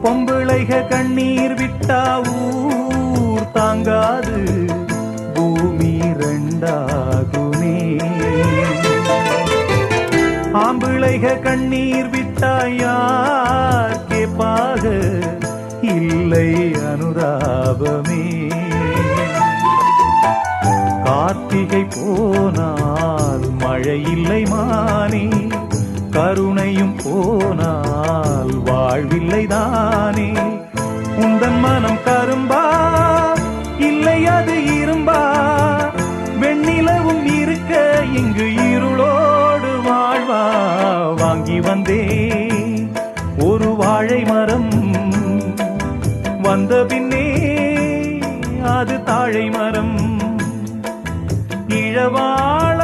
பொம்பிளைக கண்ணீர் விட்டா ஊர் தாங்காது பூமி ரெண்டாகுமே. ஆம்பிளைக கண்ணீர் விட்டா யார் கேப்பாக இல்லை அனுதாபமே. கார்த்திகை போனால் மழை இல்லை மானே, கருணையும் போனால் வாழ்வில்லை தானே. உந்தன் மனம் கரும்பா இல்லை அது இரும்பா, வெண்ணிலவும் இருக்க இங்கு இருளோடு வாழ்வா. வாங்கி வந்தே ஒரு வாழை மரம், வந்த பின்னே அது தாழை மரம். இழவாழ